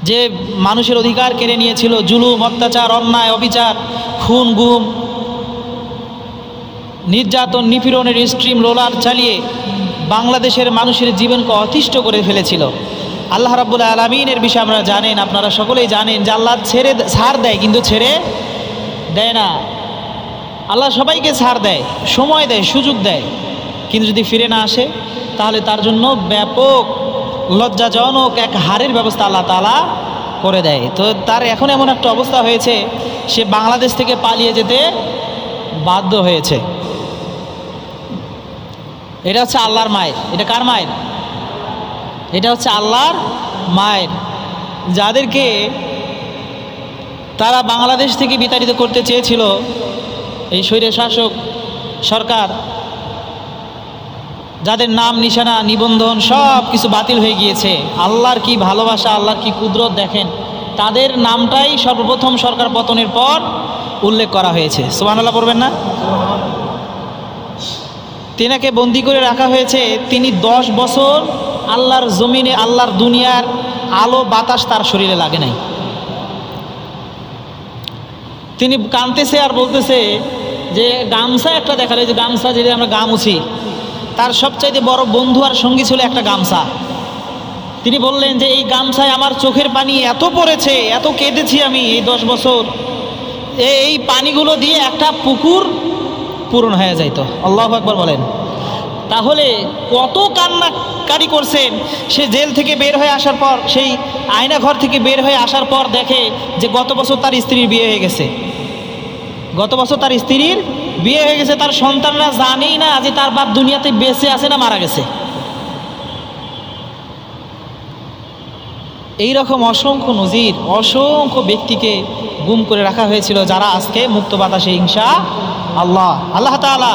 যে মানুষের অধিকার কেড়ে নিয়েছিল, জুলুম, অত্যাচার, অন্যায়, অবিচার, খুন, গুম, নির্যাতন, নিপীড়নের স্ট্রিম রোলার চালিয়ে বাংলাদেশের মানুষের জীবনকে অতিষ্ঠ করে ফেলেছিল। আল্লাহ রাব্বুল আলামিনের বিষয়ে আমরা জানেন, আপনারা সকলেই জানেন যে আল্লাহ ছাড় দেয় কিন্তু ছেড়ে দেয় না। আল্লাহ সবাইকে ছাড় দেয়, সময় দেয়, সুযোগ দেয়, কিন্তু যদি ফিরে না আসে তাহলে তার জন্য ব্যাপক লজ্জাজনক এক হারের ব্যবস্থা আল্লাহ তাআলা করে দেয়। তো তার এখন এমন একটা অবস্থা হয়েছে, সে বাংলাদেশ থেকে পালিয়ে যেতে বাধ্য হয়েছে। এটা হচ্ছে আল্লাহর মায়ের। এটা কার মায়ের? এটা হচ্ছে আল্লাহর মায়ের, যাদেরকে তারা বাংলাদেশ থেকে বিতাড়িত করতে চেয়েছিল। এই স্বৈরশাসক সরকার, যাদের নাম, নিশানা, নিবন্ধন সব কিছু বাতিল হয়ে গিয়েছে। আল্লাহর কি ভালোবাসা, আল্লাহর কি কুদরত দেখেন, তাদের নামটাই সর্বপ্রথম সরকার পতনের পর উল্লেখ করা হয়েছে। সুবহানাল্লাহ পড়বেন না? তিনাকে বন্দি করে রাখা হয়েছে। তিনি 10 বছর আল্লাহর জমিনে, আল্লাহর দুনিয়ার আলো বাতাস তার শরীরে লাগে নাই। তিনি কাঁদতেছে আর বলতেছে যে গামছা একটা দেখালে, যে গামছা যেটা আমরা গা মুছি, তার সবচাইতে বড় বন্ধু আর সঙ্গী ছিল একটা গামছা। তিনি বললেন যে এই গামছায় আমার চোখের পানি এত পড়েছে, এত কেঁদেছি আমি এই 10 বছর, এই পানিগুলো দিয়ে একটা পুকুর পূরণ হয়ে যাইতো। আল্লাহু আকবার বলেন। তাহলে কত কান্নাকারি করছেন। সে জেল থেকে বের হয়ে আসার পর, সেই আয়না ঘর থেকে বের হয়ে আসার পর দেখে যে গত বছর তার স্ত্রীর বিয়ে হয়ে গেছে। গত বছর তার স্ত্রীর বিয়ে হয়ে গেছে। তার সন্তানরা জানেই না যে তার বাপ দুনিয়াতে বেঁচে আছে না মারা গেছে। এইরকম অসংখ্য নজির, অসংখ্য ব্যক্তিকে গুম করে রাখা হয়েছিল, যারা আজকে মুক্ত বাতাসে ইনশাআল্লাহ। আল্লাহ তাআলা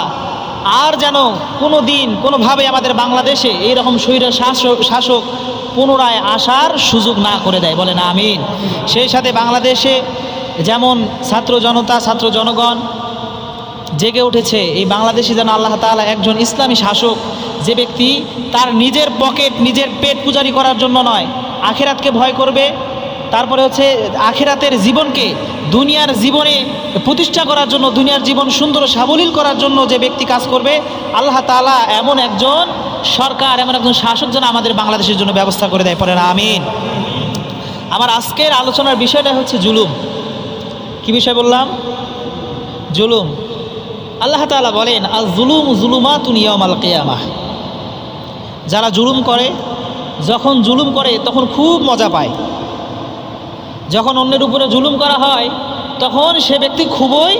আর যেন কোনো দিন কোনোভাবে আমাদের বাংলাদেশে এইরকম স্বৈর শাসক পুনরায় আসার সুযোগ না করে দেয়, বলেন আমিন। সেই সাথে বাংলাদেশে যেমন ছাত্র জনতা, ছাত্র জনগণ জেগে উঠেছে, এই বাংলাদেশে যেন আল্লাহ তাআলা একজন ইসলামী শাসক, যে ব্যক্তি তার নিজের পকেট, নিজের পেট পূজারি করার জন্য নয়, আখিরাতকে ভয় করবে, তারপরে হচ্ছে আখিরাতের জীবনকে দুনিয়ার জীবনে প্রতিষ্ঠা করার জন্য, দুনিয়ার জীবন সুন্দর সাবলীল করার জন্য যে ব্যক্তি কাজ করবে, আল্লাহ তাআলা এমন একজন সরকার, এমন একজন শাসক যেন আমাদের বাংলাদেশের জন্য ব্যবস্থা করে দেয়, পড়েন আমিন। আমার আজকের আলোচনার বিষয়টা হচ্ছে জুলুম। কি বিষয় বললাম? জুলুম। আল্লাহ তাআলা বলেন, আল জুলুম জুলুমাতুন ইয়াউমাল কিয়ামাহ। যারা জুলুম করে, যখন জুলুম করে তখন খুব মজা পায়। যখন অন্যের উপরে জুলুম করা হয় তখন সে ব্যক্তি খুবই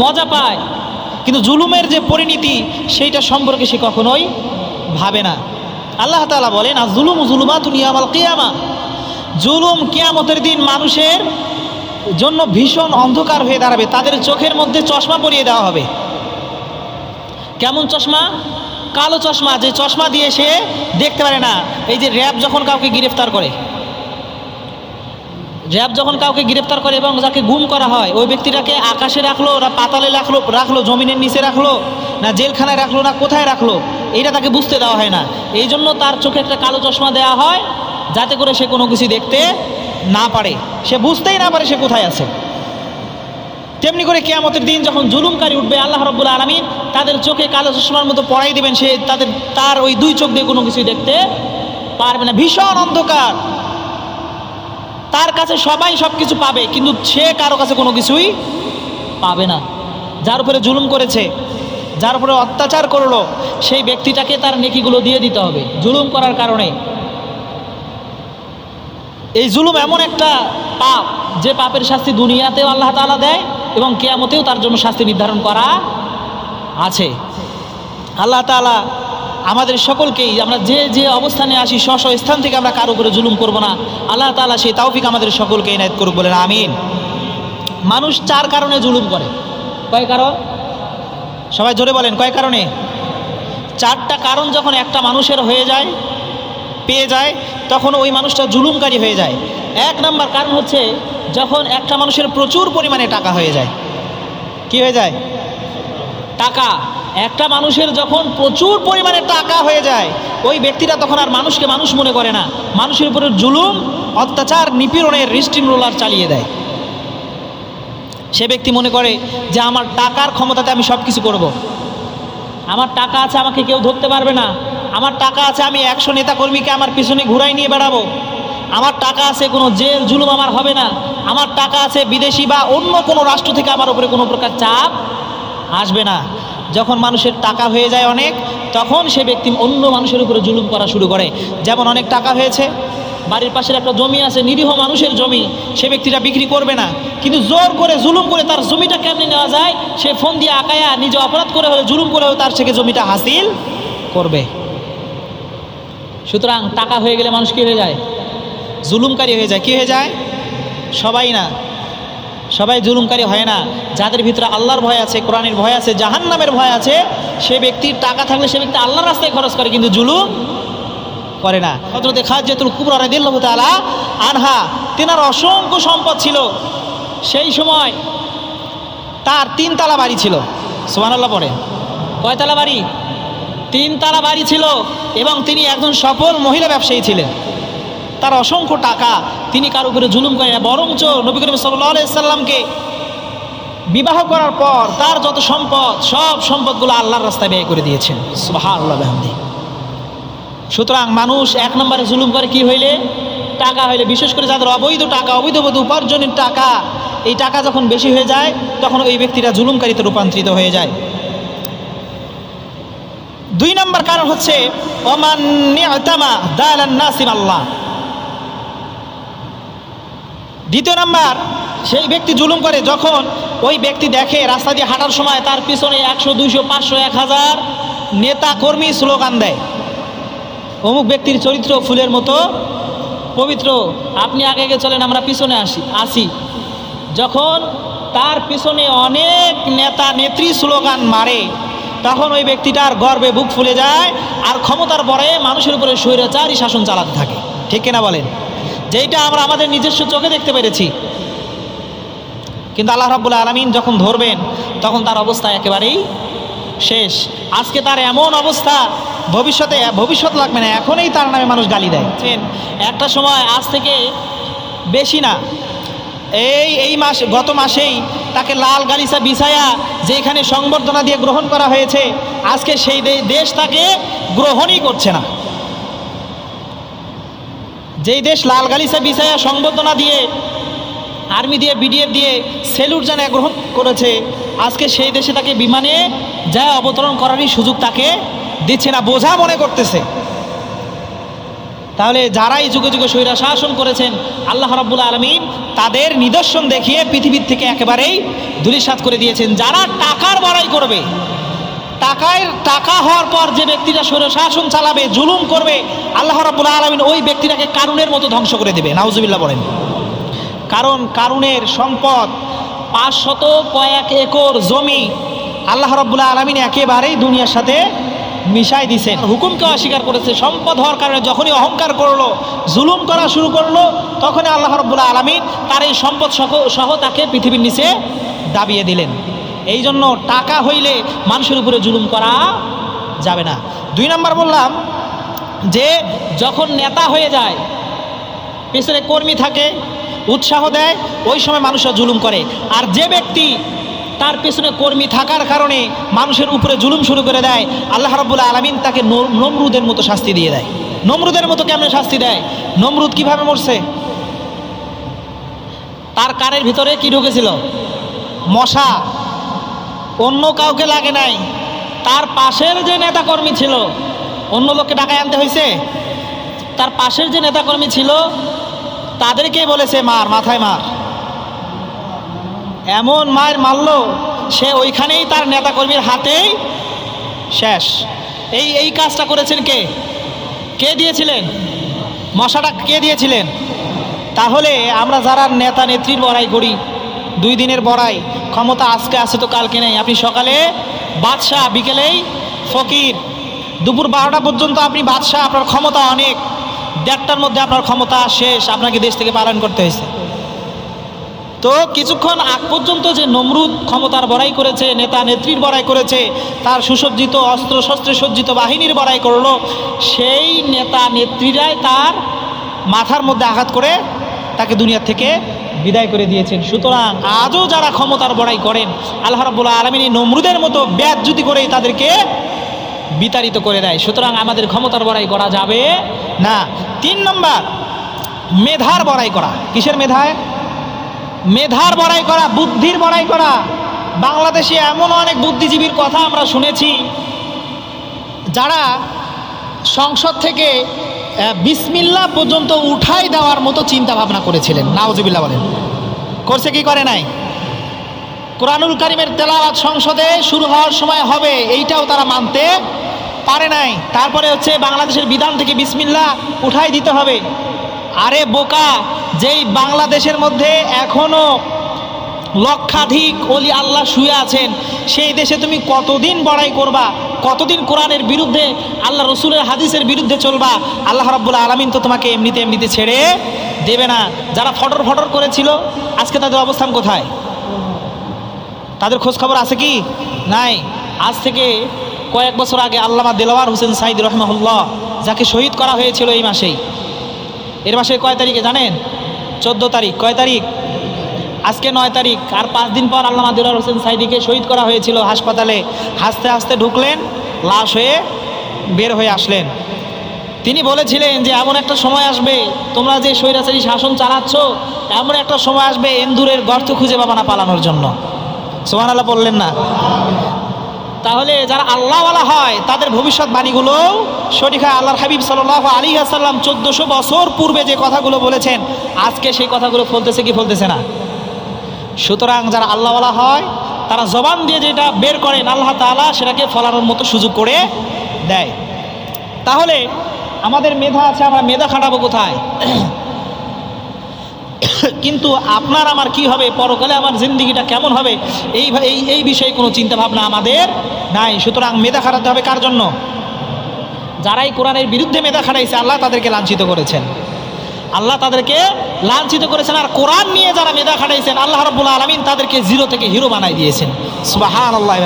মজা পায়, কিন্তু জুলুমের যে পরিণতি সেইটা সম্পর্কে সে কখনোই ভাবে না। আল্লাহ তাআলা বলেন, আল জুলুম জুলুমাতুন ইয়াউমাল কিয়ামাহ। জুলুম কিয়ামতের দিন মানুষের জন্য ভীষণ অন্ধকার হয়ে দাঁড়াবে। তাদের চোখের মধ্যে চশমা পরিয়ে দেওয়া হবে। কেমন চশমা? কালো চশমা, যে চশমা দিয়ে সে দেখতে পারে না। এই যে র্যাব যখন কাউকে গ্রেফতার করে, র্যাব যখন কাউকে গ্রেফতার করে এবং যাকে গুম করা হয়, ওই ব্যক্তিটাকে আকাশে রাখলো না পাতালে রাখলো, জমিনের নিচে রাখলো না জেলখানায় রাখলো না কোথায় রাখলো, এইটা তাকে বুঝতে দেওয়া হয় না। এই জন্য তার চোখে একটা কালো চশমা দেওয়া হয়, যাতে করে সে কোনো কিছু দেখতে না পারে, সে বুঝতেই না পারে সে কোথায় আছে। তেমনি করে কিয়ামতের দিন যখন জুলুমকারী উঠবে, আল্লাহ রাব্বুল আলামিন তাদের চোখে কালো চশমার মতো পড়াই দিবেন। সে তার ওই 2 চোখ দিয়ে কোনো কিছু দেখতে পারবে না। ভীষণ অন্ধকার। তার কাছে সবাই সব কিছু পাবে, কিন্তু সে কারো কাছে কোনো কিছুই পাবে না। যার উপরে জুলুম করেছে, যার উপরে অত্যাচার করলো, সেই ব্যক্তিটাকে তার নেকিগুলো দিয়ে দিতে হবে জুলুম করার কারণে। এই জুলুম এমন একটা পাপ, যে পাপের শাস্তি দুনিয়াতেও আল্লাহ তাআলা দেয় এবং কিয়ামতেও তার জন্য শাস্তি নির্ধারণ করা আছে। আল্লাহ তাআলা আমাদের সকলকেই, আমরা যে যে অবস্থানে আসি, স্ব স্থান থেকে আমরা কারো উপরে জুলুম করব না, আল্লাহ তাআলা সেই তৌফিক আমাদের সকলকে ইনায়েত করুক, বলেন আমিন। মানুষ 4 কারণে জুলুম করে। কয় কারণ? সবাই জোরে বলেন, কয় কারণে? 4টা কারণ যখন একটা মানুষের হয়ে যায়, পেয়ে যায়, তখন ওই মানুষটা জুলুমকারী হয়ে যায়। 1 নম্বর কারণ হচ্ছে যখন একটা মানুষের প্রচুর পরিমাণে টাকা হয়ে যায়। কি হয়ে যায়? টাকা। একটা মানুষের যখন প্রচুর পরিমাণে টাকা হয়ে যায়, ওই ব্যক্তিটা তখন আর মানুষকে মানুষ মনে করে না, মানুষের উপরে জুলুম, অত্যাচার, নিপীড়নের রিস্ট্রিং রোলার চালিয়ে দেয়। সে ব্যক্তি মনে করে যে আমার টাকার ক্ষমতাতে আমি সব কিছু করব, আমার টাকা আছে, আমাকে কেউ ধরতে পারবে না, আমার টাকা আছে, আমি 100 নেতাকর্মীকে আমার পিছনে ঘুরাই নিয়ে বেড়াবো, আমার টাকা আছে, কোনো জেল জুলুম আমার হবে না, আমার টাকা আছে, বিদেশি বা অন্য কোনো রাষ্ট্র থেকে আমার উপরে কোনো প্রকার চাপ আসবে না। যখন মানুষের টাকা হয়ে যায় অনেক, তখন সে ব্যক্তি অন্য মানুষের উপরে জুলুম করা শুরু করে। যেমন অনেক টাকা হয়েছে, বাড়ির পাশের একটা জমি আছে, নিরীহ মানুষের জমি, সে ব্যক্তিটা বিক্রি করবে না, কিন্তু জোর করে জুলুম করে তার জমিটা কেমনে নেওয়া যায় সে ফোন দিয়ে আঁকায়া নিজে অপরাধ করে হলে জুলুম করে তার থেকে জমিটা হাসিল করবে। সুতরাং টাকা হয়ে গেলে মানুষ কী হয়ে যায়? জুলুমকারী হয়ে যায়। কি হয়ে যায়? সবাই না, সবাই জুলুমকারী হয় না। যাদের ভিতরে আল্লাহর ভয় আছে, কোরআনের ভয় আছে, জাহান্নামের ভয় আছে, সে ব্যক্তির টাকা থাকলে সে ব্যক্তি আল্লাহর রাস্তায় খরচ করে, কিন্তু জুলুম করে না। হযরত খাদিজাতুল কুবরা রাদিয়াল্লাহু তাআলা আনহা, তেনার অসংখ্য সম্পদ ছিল। সেই সময় তার 3 তলা বাড়ি ছিল। সুবহানাল্লাহ পড়ে। কয় তলা বাড়ি? 3 তলা বাড়ি ছিল, এবং তিনি একজন সফল মহিলা ব্যবসায়ী ছিলেন। তার অসংখ্য টাকা, তিনি কারো উপরে জুলুম করেন না, বরঞ্চ নবী করিম সাল্লাল্লাহু আলাইহি সাল্লামকে বিবাহ করার পর তার যত সম্পদ, সব সম্পদগুলো আল্লাহর রাস্তায় ব্যয় করে দিয়েছেন। সুবহানাল্লাহ বিহামদি। সুতরাং মানুষ 1 নম্বরে জুলুম করে কি হইলে? টাকা হইলে। বিশেষ করে যাদের অবৈধ টাকা, অবৈধভাবে উপার্জনের টাকা, এই টাকা যখন বেশি হয়ে যায় তখন ওই ব্যক্তিরা জুলুমকারীতে রূপান্তরিত হয়ে যায়। 2 নম্বর কারণ হচ্ছে ওমান নি'তামা দালান নাসিম আল্লাহ। 2 নম্বর, সেই ব্যক্তি জুলুম করে যখন ওই ব্যক্তি দেখে রাস্তা দিয়ে হাঁটার সময় তার পিছনে 100, 200, 500, 1000 নেতা কর্মী স্লোগান দেয়, অমুক ব্যক্তির চরিত্র ফুলের মতো পবিত্র, আপনি আগে আগে চলেন, আমরা পিছনে আসি। যখন তার পিছনে অনেক নেতা নেত্রী স্লোগান মারে, তখন ওই ব্যক্তিটার গর্বে বুক ফুলে যায়, আর ক্ষমতার বরে মানুষের উপরে স্বৈরাচারী শাসন চালাতে থাকে। ঠিক কিনা বলেন? যেইটা আমরা আমাদের নিজস্ব চোখে দেখতে পেরেছি। কিন্তু আল্লাহ রাব্বুল আলামিন যখন ধরবেন তখন তার অবস্থা একেবারেই শেষ। আজকে তার এমন অবস্থা, ভবিষ্যৎ লাগবে না, এখনই তার নামে মানুষ গালি দেয়। একটা সময়, আজ থেকে বেশি না, গত মাসেই তাকে লাল গালিচা বিছায়া যেখানে সংবর্ধনা দিয়ে গ্রহণ করা হয়েছে, আজকে সেই দেশ তাকে গ্রহণই করছে না। যেই দেশ লাল গালিচা বিছায়া সংবর্ধনা দিয়ে, আর্মি দিয়ে, বিডিএফ দিয়ে সেলুট জানায় গ্রহণ করেছে, আজকে সেই দেশে তাকে বিমানে যা অবতরণ করারই সুযোগ তাকে দিচ্ছে না, বোঝা মনে করতেছে। তাহলে যারাই যুগে যুগে স্বৈরা শাসন করেছেন, আল্লাহ রাব্বুল আলামিন তাদের নিদর্শন দেখিয়ে পৃথিবীর থেকে একেবারেই ধূলিসাৎ করে দিয়েছেন। যারা টাকার বড়াই করবে, টাকা হওয়ার পর যে ব্যক্তিরা স্বৈরা শাসন চালাবে, জুলুম করবে, আল্লাহ রাব্বুল আলামিন ওই ব্যক্তিটাকে কারুনের মতো ধ্বংস করে দেবে। নাউজুবিল্লাহ বলেন। কারণ কারুনের সম্পদ 500 কয়েক একর জমি আল্লাহ রাব্বুল আলামিন একেবারেই দুনিয়ার সাথে মিশাই দিছে, হুকুমকে অস্বীকার করেছে। সম্পদ হওয়ার কারণে যখনই অহংকার করলো, জুলুম করা শুরু করলো, তখনই আল্লাহ রাব্বুল আলামিন তার এই সম্পদ সহ তাকে পৃথিবীর নিচে দাবিয়ে দিলেন। এই জন্য টাকা হইলে মানুষের উপরে জুলুম করা যাবে না। 2 নম্বর বললাম যে যখন নেতা হয়ে যায়, পিছনে কর্মী থাকে, উৎসাহ দেয়, ওই সময় মানুষরা জুলুম করে। আর যে ব্যক্তি তার পিছনে কর্মী থাকার কারণে মানুষের উপরে জুলুম শুরু করে দেয়, আল্লাহ রাব্বুল আলামিন তাকে নমরুদের মতো শাস্তি দিয়ে দেয়। নমরুদের মতো কেমন শাস্তি দেয়? নমরুদ কিভাবে মরছে? তার কানের ভিতরে কি ঢুকেছিল? মশা। অন্য কাউকে লাগে নাই, তার পাশের যে নেতাকর্মী ছিল, অন্য লোককে ডাকায় আনতে হয়েছে, তার পাশের যে নেতাকর্মী ছিল তাদেরকে বলেছে মার, মাথায় মার। এমন মায়ের মারলো, সে ওইখানেই তার নেতাকর্মীর হাতেই শেষ। এই কাজটা করেছেন কে দিয়েছিলেন? মশাটা কে দিয়েছিলেন? তাহলে আমরা যারা নেতা নেত্রীর বড়াই করি, 2 দিনের বড়াই, ক্ষমতা আজকে আছে তো কালকে নেই। আপনি সকালে বাদশাহ, বিকেলেই ফকির, দুপুর 12টা পর্যন্ত আপনি বাদশাহ, আপনার ক্ষমতা অনেক, 1:30টার মধ্যে আপনার ক্ষমতা শেষ, আপনাকে দেশ থেকে পালন করতে হয়েছে। তো কিছুক্ষণ আগ পর্যন্ত যে নমরুদ ক্ষমতার বড়াই করেছে, নেতা নেত্রীর বড়াই করেছে, তার সুসজ্জিত অস্ত্র শস্ত্রে সজ্জিত বাহিনীর বড়াই করলো, সেই নেতা নেত্রীরাই তার মাথার মধ্যে আঘাত করে তাকে দুনিয়া থেকে বিদায় করে দিয়েছেন। সুতরাং আজও যারা ক্ষমতার বড়াই করেন, আল্লাহ রাব্বুল আলামিন নমরুদের মতো বেয়াজ্জতি করেই তাদেরকে বিতাড়িত করে দেয়। সুতরাং আমাদের ক্ষমতার বড়াই করা যাবে না। 3 নম্বর, মেধার বড়াই করা। কিসের মেধায়? মেধার বড়াই করা, বুদ্ধির বড়াই করা। বাংলাদেশে এমন অনেক বুদ্ধিজীবীর কথা আমরা শুনেছি যারা সংসদ থেকে বিসমিল্লাহ পর্যন্ত উঠাই দেওয়ার মতো চিন্তা ভাবনা করেছিলেন। নাউজুবিল্লাহ বলেন। করছে কি করে নাই? কোরআনুল কারীমের তেলাওয়াত সংসদে শুরু হওয়ার সময় হবে, এইটাও তারা মানতে পারে নাই। তারপরে হচ্ছে বাংলাদেশের বিধান থেকে বিসমিল্লাহ উঠাই দিতে হবে। আরে বোকা, যেই বাংলাদেশের মধ্যে এখনো লক্ষাধিক ওলি আল্লাহ শুয়ে আছেন, সেই দেশে তুমি কতদিন বড়াই করবা? কতদিন কোরআনের বিরুদ্ধে, আল্লাহ রসুলের হাদিসের বিরুদ্ধে চলবা? আল্লাহ রাব্বুল আলামিন তো তোমাকে এমনিতে ছেড়ে দেবে না। যারা ফটর ফটর করেছিল, আজকে তাদের অবস্থান কোথায়? তাদের খোঁজ খবর আছে কি? নাই। আজ থেকে কয়েক বছর আগে আল্লামা দেলাওয়ার হোসেন সাঈদী রহমাহুল্লাহ, যাকে শহীদ করা হয়েছিল এই মাসেই, এর মাসে কয় তারিখে জানেন? 14 তারিখ। কয় তারিখ? আজকে 9 তারিখ। আর 5 দিন পর আল্লামা দেলাওয়ার হোসেন সাঈদীকে শহীদ করা হয়েছিল হাসপাতালে। হাসতে হাসতে ঢুকলেন, লাশ হয়ে বের হয়ে আসলেন। তিনি বলেছিলেন যে এমন একটা সময় আসবে, তোমরা যে স্বৈরাচারী শাসন চালাচ্ছ, এমন একটা সময় আসবে এন্দুরের গর্ত খুঁজে পাবা না পালানোর জন্য। সুবহানাল্লাহ বললেন না? তাহলে যারা আল্লাহওয়ালা হয় তাদের ভবিষ্যৎবাণীগুলো সঠিক হয়। আল্লাহর হাবিব সাল্লাল্লাহু আলাইহি ওয়াসাল্লাম 1400 বছর পূর্বে যে কথাগুলো বলেছেন, আজকে সেই কথাগুলো ফলতেছে কি ফলতেছে না? সুতরাং যারা আল্লাহওয়ালা হয় তারা জবান দিয়ে যেটা বের করেন, আল্লাহ তাআলা সেটাকে ফলানোর মতো সুযোগ করে দেয়। তাহলে আমাদের মেধা আছে, আমরা মেধা খাটাবো কোথায়? কিন্তু আপনার আমার কি হবে, পরকালে আমার জিন্দেগিটা কেমন হবে, এই বিষয়ে কোনো চিন্তা ভাবনা আমাদের নাই। সুতরাং মেধা খাটাতে হবে কার জন্য? যারাই কোরআনের বিরুদ্ধে মেধা খাটাইছে, আল্লাহ তাদেরকে লাঞ্ছিত করেছেন। আল্লাহ তাদেরকে লাঞ্ছিত করেছেন। আর কোরআন নিয়ে যারা মেধা খাটাইছেন, আল্লাহ রাব্বুল আলামিন তাদেরকে জিরো থেকে হিরো বানাই দিয়েছেন। সুবহানাল্লাহ।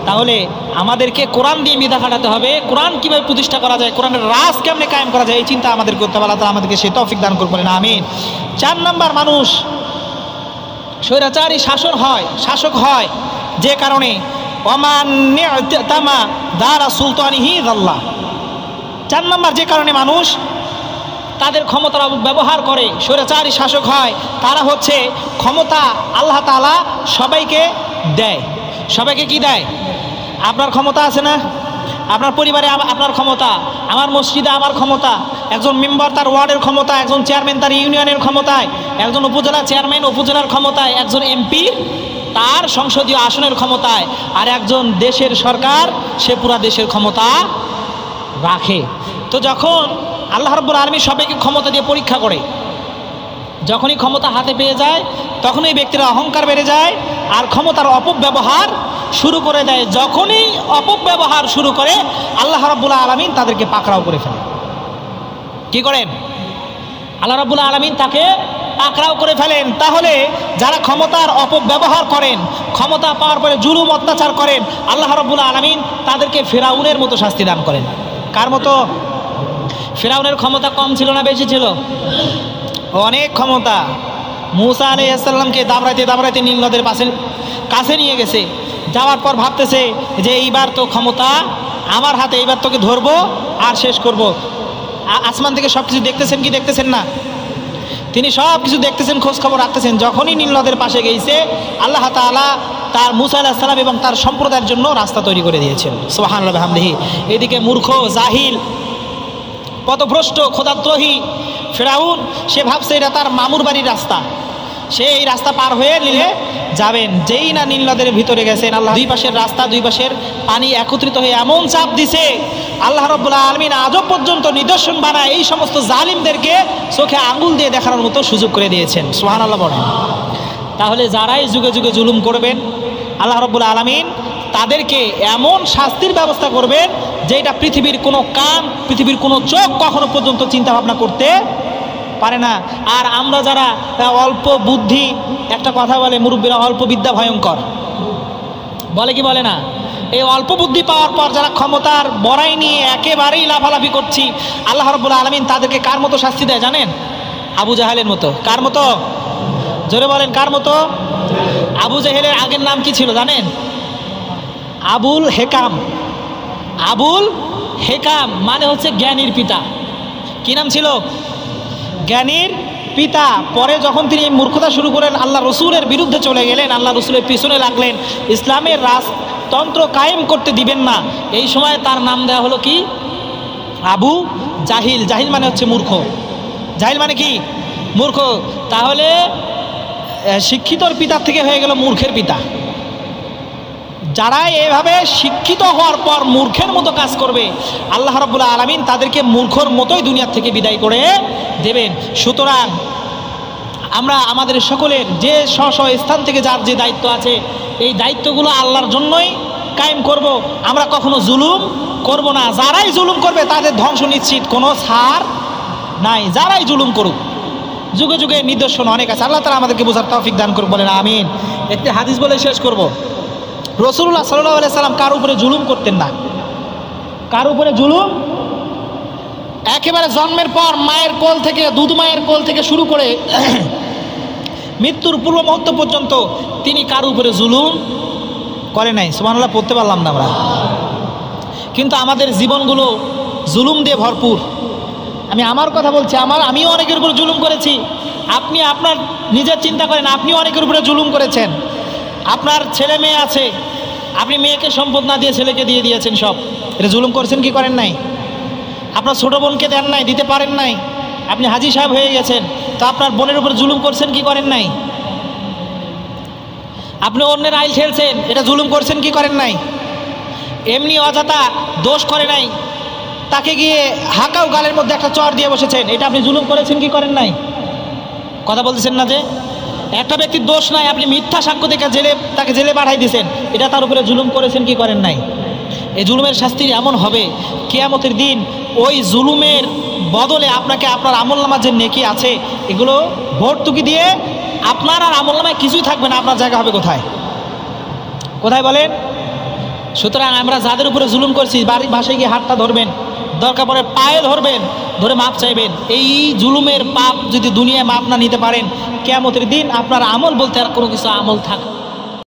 তাহলে আমাদেরকে কোরআন দিয়ে মেধা খাটাতে হবে। কোরআন কিভাবে প্রতিষ্ঠা করা যায়, কোরআনের রাজ কেমনে কায়েম করা যায়, এই চিন্তা আমাদের করতে হবে। আল্লাহ তাআলা আমাদেরকে সেই তৌফিক দান করবেন, আমিন। 4 নম্বর, মানুষ স্বৈরাচারী শাসক হয় যে কারণে দারা সুলতানিহি আল্লাহ। 4 নম্বর, যে কারণে মানুষ তাদের ক্ষমতার ব্যবহার করে স্বৈরাচারী শাসক হয়, তারা হচ্ছে ক্ষমতা আল্লাহ তাআলা সবাইকে দেয়। সবাইকে কি দেয়? আপনার ক্ষমতা আছে না? আপনার পরিবারে আপনার ক্ষমতা, আমার মসজিদে আমার ক্ষমতা, একজন মেম্বার তার ওয়ার্ডের ক্ষমতা, একজন চেয়ারম্যান তার ইউনিয়নের ক্ষমতায়, একজন উপজেলা চেয়ারম্যান উপজেলার ক্ষমতায়, একজন এমপি তার সংসদীয় আসনের ক্ষমতায়, আর একজন দেশের সরকার সে পুরা দেশের ক্ষমতা রাখে। তো যখন আল্লাহ রাব্বুল আলামিন সবাইকে ক্ষমতা দিয়ে পরীক্ষা করে, যখনই ক্ষমতা হাতে পেয়ে যায় তখনই ব্যক্তির অহংকার বেড়ে যায় আর ক্ষমতার অপব্যবহার শুরু করে দেয়। যখনই অপব্যবহার শুরু করে, আল্লাহ রাব্বুল আলামিন তাদেরকে পাকড়াও করে ফেলেন। কি করেন? আল্লাহ রাব্বুল আলামিন তাকে পাকড়াও করে ফেলেন। তাহলে যারা ক্ষমতার অপব্যবহার করেন, ক্ষমতা পাওয়ার পরে জুলুম অত্যাচার করেন, আল্লাহ রাব্বুল আলামিন তাদেরকে ফিরআউনের মতো শাস্তি দান করেন। কার মতো? ফিরআউনের ক্ষমতা কম ছিল না বেশি ছিল? অনেক ক্ষমতা। মূসা আলাইহিস সালামকে দাবড়াইতে নীল নদের কাছে নিয়ে গেছে। যাওয়ার পর ভাবতেছে যে এইবার তো ক্ষমতা আমার হাতে, এইবার তোকে ধরবো আর শেষ করব। আসমান থেকে সব কিছু দেখতেছেন কি দেখতেছেন না? তিনি সব কিছু দেখতেছেন, খোঁজ খবর রাখতেছেন। যখনই নীল নদের পাশে গেছে, আল্লাহ তাআলা তার মূসা আলাইহিস সালাম এবং তার সম্প্রদায়ের জন্য রাস্তা তৈরি করে দিয়েছেন। সুবহানাল্লাহ বিহামদিহি। এদিকে মূর্খ, জাহিল, পথভ্রষ্ট, খোদাদ্রোহী ফিরআউন, সে ভাবছে এটা তার মামুর বাড়ির রাস্তা, সে এই রাস্তা পার হয়ে নিলে যাবেন। যেই না নীল নদের ভিতরে গেছেন, আল্লাহ দুই পাশের রাস্তা, দুই পাশের পানি একত্রিত হয়ে এমন চাপ দিছে, আল্লাহ রাব্বুল আলামিন আজও পর্যন্ত নিদর্শন বানায় এই সমস্ত জালিমদেরকে চোখে আঙ্গুল দিয়ে দেখানোর মতো সুযোগ করে দিয়েছেন। সুবহানাল্লাহ বলেন। তাহলে যারাই যুগে যুগে জুলুম করবেন, আল্লাহ রাব্বুল আলামিন তাদেরকে এমন শাস্তির ব্যবস্থা করবেন যেটা পৃথিবীর কোনো কান, পৃথিবীর কোনো চোখ কখনো পর্যন্ত চিন্তা ভাবনা করতে পারে না। আর আমরা যারা অল্প বুদ্ধি, একটা কথা বলে মুরব্বীরা, অল্প বিদ্যা ভয়ঙ্কর, বলে কি বলে না? এই অল্প বুদ্ধি পাওয়ার পর যারা ক্ষমতার বড়াই নিয়ে একেবারেই লাফালাফি করছি, আল্লাহ রাব্বুল আলামিন তাদেরকে কার মতো শাস্তি দেয় জানেন? আবু জাহেলের মতো। কার মতো? জোরে বলেন, কার মতো? আবু জাহেলের আগের নাম কি ছিল জানেন? আবুল হেকাম। আবুল হেকাম মানে হচ্ছে জ্ঞানীর পিতা। কি নাম ছিল? জ্ঞানীর পিতা। পরে যখন তিনি মূর্খতা শুরু করেন, আল্লাহ রসুলের বিরুদ্ধে চলে গেলেন, আল্লাহ রসুলের পিছনে লাগলেন, ইসলামের রাজতন্ত্র কায়েম করতে দিবেন না, এই সময় তার নাম দেওয়া হলো কি? আবু জাহিল। জাহিল মানে হচ্ছে মূর্খ। জাহিল মানে কি? মূর্খ। তাহলে শিক্ষিতর পিতার থেকে হয়ে গেল মূর্খের পিতা। যারা এভাবে শিক্ষিত হওয়ার পর মূর্খের মতো কাজ করবে, আল্লাহ রাব্বুল আলামিন তাদেরকে মূর্খর মতোই দুনিয়া থেকে বিদায় করে দেবেন। সুতরাং আমরা আমাদের সকলের যে স্ব স্ব স্থান থেকে যার যে দায়িত্ব আছে, এই দায়িত্বগুলো আল্লাহর জন্যই কায়েম করব। আমরা কখনো জুলুম করব না। যারাই জুলুম করবে তাদের ধ্বংস নিশ্চিত, কোনো ছাড় নাই। যারাই জুলুম করুক, যুগে যুগে নিদর্শন অনেক আছে। আল্লাহ তাআলা আমাদেরকে বোঝার তৌফিক দান করুক, বলেন আমিন। একটি হাদিস বলে শেষ করব। রাসূলুল্লাহ সাল্লাল্লাহু আলাইহি সাল্লাম কার উপরে জুলুম করতেন না। কার উপরে জুলুম? একেবারে জন্মের পর মায়ের কোল থেকে, দুধ মায়ের কোল থেকে শুরু করে মৃত্যুর পূর্ব মুহূর্ত পর্যন্ত তিনি কার উপরে জুলুম করে নাই। সুবহানাল্লাহ পড়তে পারলাম না আমরা। কিন্তু আমাদের জীবনগুলো জুলুম দিয়ে ভরপুর। আমি আমার কথা বলছি, আমিও অনেকের উপর জুলুম করেছি। আপনি আপনার নিজের চিন্তা করেন, আপনিও অনেকের উপরে জুলুম করেছেন। আপনার ছেলে মেয়ে আছে, আপনি মেয়েকে সম্পদ না দিয়ে ছেলেকে দিয়ে দিয়েছেন সব। এটা জুলুম করছেন কি করেন নাই? আপনার ছোট বোনকে দেন নাই, দিতে পারেন নাই, আপনি হাজি সাহেব হয়ে গেছেন, তো আপনার বোনের উপর জুলুম করছেন কি করেন নাই? আপনি অন্যের আইল ঠেলছেন, এটা জুলুম করছেন কি করেন নাই? এমনি অযথা দোষ করে নাই, তাকে গিয়ে হাঁকাও গালের মধ্যে একটা চর দিয়ে বসেছেন, এটা আপনি জুলুম করেছেন কি করেন নাই? কথা বলতেছেন না যে? একটা ব্যক্তির দোষ নাই, আপনি মিথ্যা সাক্ষ্য দেখে তাকে জেলে পাঠাই দিয়েছেন, এটা তার উপরে জুলুম করেছেন কি করেন নাই? এই জুলুমের শাস্তি এমন হবে কিয়ামতের দিন, ওই জুলুমের বদলে আপনাকে আপনার আমলনামার যে নেকি আছে এগুলো ভর্তুকি দিয়ে আপনার আর আমলনামায় কিছুই থাকবে না। আপনার জায়গা হবে কোথায়? কোথায় বলেন? সুতরাং আমরা যাদের উপরে জুলুম করছি, বাসায় গিয়ে হাতটা ধরবেন, দরকার পড়ে পায়ে ধরবেন, ধরে মাপ চাইবেন। এই জুলুমের পাপ যদি দুনিয়ায় মাপ না নিতে পারেন, কিয়ামতের দিন আপনার আমল বলতে আর কোনো কিছু আমল থাকবে